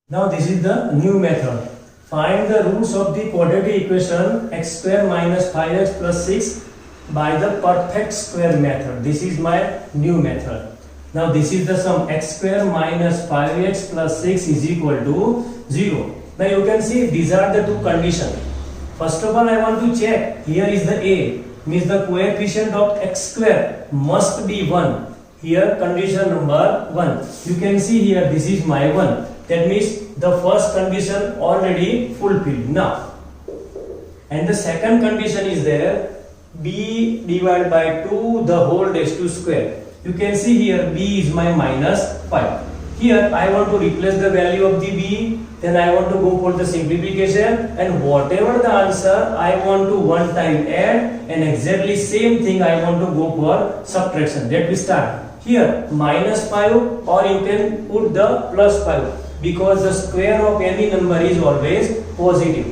Now this is the new method. Find the roots of the quadratic equation x square minus 5x plus 6 by the perfect square method. This is my new method. Now this is the sum x square minus 5x plus 6 is equal to 0. Now you can see these are the two conditions. First of all I want to check, here is the a, means the coefficient of x square must be 1. Here condition number 1. You can see here this is my 1. That means the first condition already fulfilled now. And the second condition is there, b divided by 2 the whole raised to square. You can see here b is my minus 5. Here I want to replace the value of the b, then I want to go for the simplification, and whatever the answer I want to one time add, and exactly same thing I want to go for subtraction. Let me start. Here minus 5, or you can put the plus 5. Because the square of any number is always positive.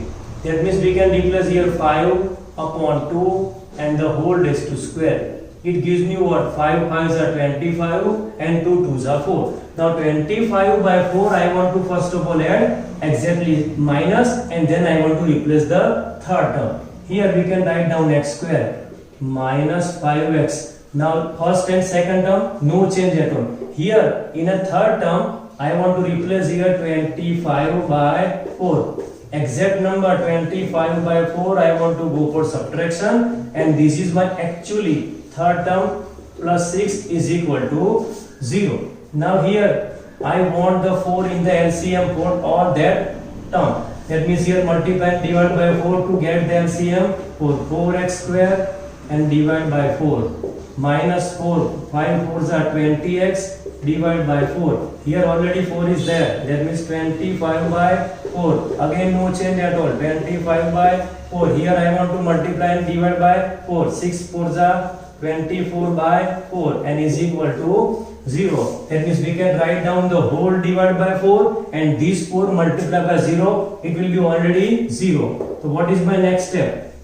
That means we can replace here 5 upon 2 and the whole raised to square. It gives me what? 5 5s are 25 and 2 2s are 4. Now 25 by 4 I want to first of all add exactly minus, and then I want to replace the third term. Here we can write down x square minus 5x. Now first and second term no change at all. Here in a third term I want to replace here 25 by 4. Exact number 25 by 4 I want to go for subtraction, and this is my actually third term plus 6 is equal to 0. Now here I want the 4 in the LCM for all that term. That means here multiply and divide by 4 to get the LCM for 4x square and divide by 4 minus 4, 5 4s are 20x divide by 4. Here already 4 is there. That means 25 by 4. Again no change at all. 25 by 4. Here I want to multiply and divide by 4. 6 4s are 24 by 4 and is equal to 0. That means we can write down the whole divided by 4, and this 4 multiplied by 0, it will be already 0. So what is my next step?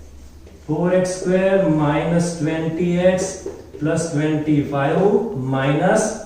4x square minus 20x plus 25 minus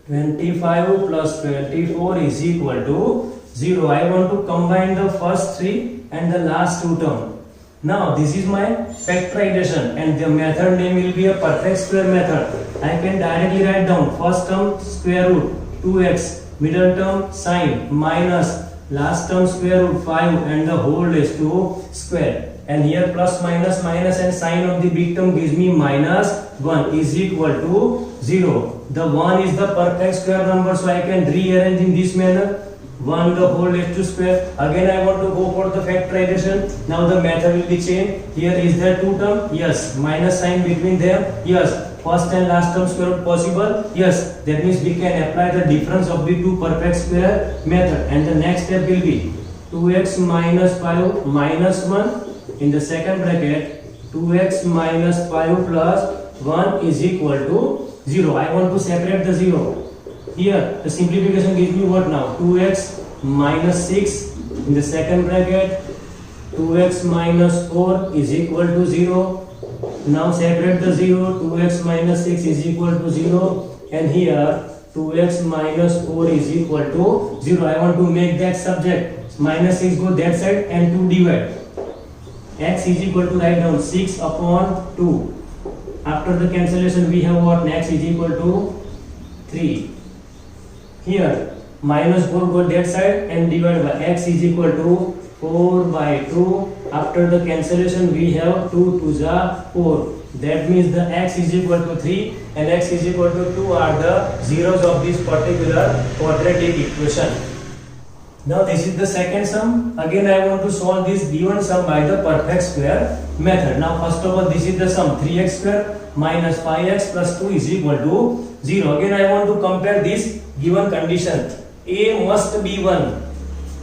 25 plus 24 is equal to 0. I want to combine the first 3 and the last 2 terms. Now this is my factorization, and the method name will be a perfect square method. I can directly write down first term square root 2x, middle term sine minus last term square root 5 and the whole raised to square. And here plus minus minus and sign of the big term gives me minus 1 is equal to 0. The 1 is the perfect square number, so I can rearrange in this manner. 1 the whole raised to square. Again I want to go for the factorization. Now the method will be changed. Here is there 2 term? Yes. Minus sign between them? Yes. First and last term square root possible? Yes. That means we can apply the difference of the two perfect square method. And the next step will be 2x minus 5 minus 1. In the second bracket 2x minus 5 plus 1 is equal to 0. I want to separate the 0. Here the simplification gives me what now? 2x minus 6 in the second bracket, 2x minus 4 is equal to 0. Now separate the 0. 2x minus 6 is equal to 0, and here 2x minus 4 is equal to 0. I want to make that subject. Minus 6 go that side and 2 divide. X is equal to, write down 6 upon 2. After the cancellation we have what? X is equal to 3. Here minus 4 go that side and divide by x is equal to 4 by 2. After the cancellation we have 2 2s are 4. That means the x is equal to 3 and x is equal to 2 are the zeros of this particular quadratic equation. Now this is the second sum. Again I want to solve this given sum by the perfect square method. Now first of all this is the sum 3x square minus 5x plus 2 is equal to 0. Again I want to compare this given condition. A must be 1.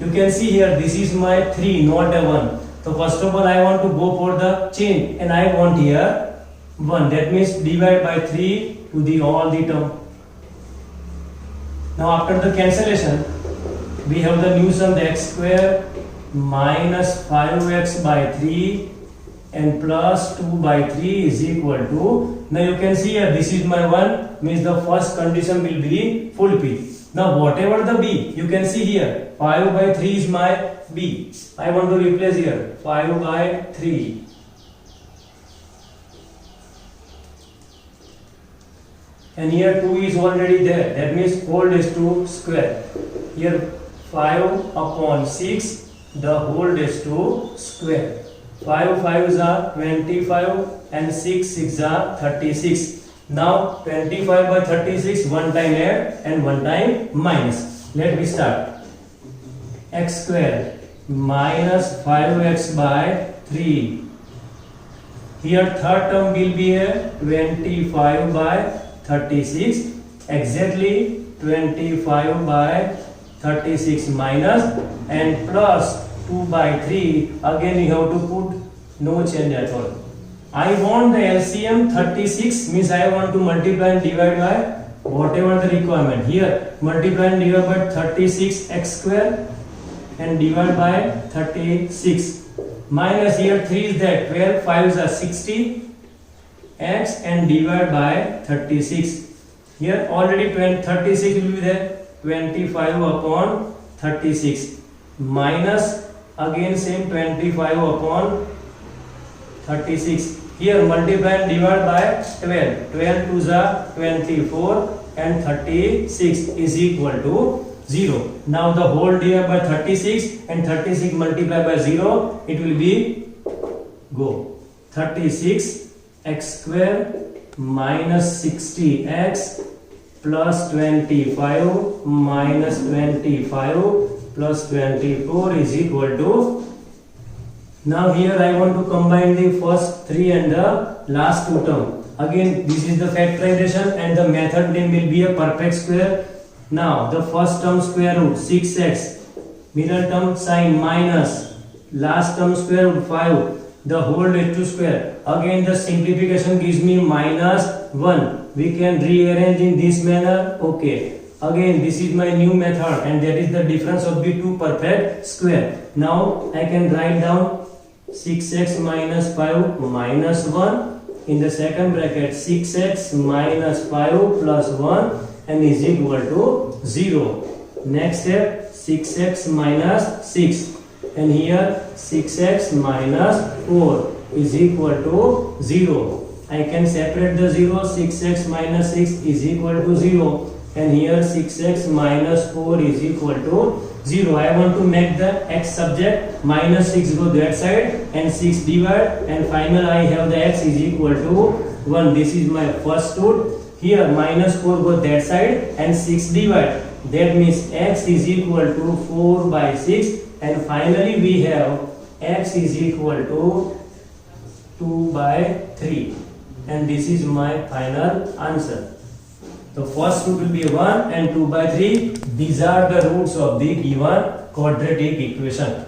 You can see here this is my 3 not a 1. So first of all I want to go for the change, and I want here 1. That means divide by 3 to the all the term. Now after the cancellation we have the new sum, the x square minus 5x by 3 and plus 2 by 3 is equal to, now you can see here this is my 1, means the first condition will be fulfilled. Now whatever the b, you can see here 5 by 3 is my b. I want to replace here 5 by 3. And here 2 is already there, that means whole raised to square. Here 5 upon 6, the whole raised to square. 5 5s are 25 and 6 6 are 36. Now 25 by 36, one time add and one time minus. Let me start. X square minus 5x by 3. Here third term will be a 25 by 36. Exactly 25 by 36 minus and plus 2 by 3. Again you have to put no change at all. I want the LCM 36, means I want to multiply and divide by whatever the requirement. Here multiply and divide by 36x square and divide by 36. Minus here 3 is there, 12, 5s are 60 x and divide by 36. Here already 36 will be there, 25 upon 36 minus again same 25 upon 36. Here multiply and divide by 12. 12 2s are 24 and 36 is equal to 0. Now the whole divided by 36 and 36 multiplied by 0, it will be go 36 x square minus 60x plus 25 minus 25 plus 24 is equal to. Now here I want to combine the first 3 and the last 2 term. Again this is the factorization and the method name will be a perfect square. Now the first term square root 6x, middle term sign minus, last term square root 5, the whole raised to square. Again the simplification gives me minus 1. We can rearrange in this manner. Okay. Again this is my new method and that is the difference of the two perfect square. Now I can write down 6x minus 5 minus 1 in the second bracket, 6x minus 5 plus 1 and is equal to 0. Next step 6x minus 6 and here 6x minus 4 is equal to 0. I can separate the 0, 6x minus 6 is equal to 0 and here 6x minus 4 is equal to 0. I want to make the x subject, minus 6 go that side and 6 divide and final I have the x is equal to 1. This is my first root. Here minus 4 go that side and 6 divide. That means x is equal to 4 by 6 and finally we have x is equal to 2 by 3 and this is my final answer. The first root will be 1 and 2 by 3. These are the roots of the given quadratic equation.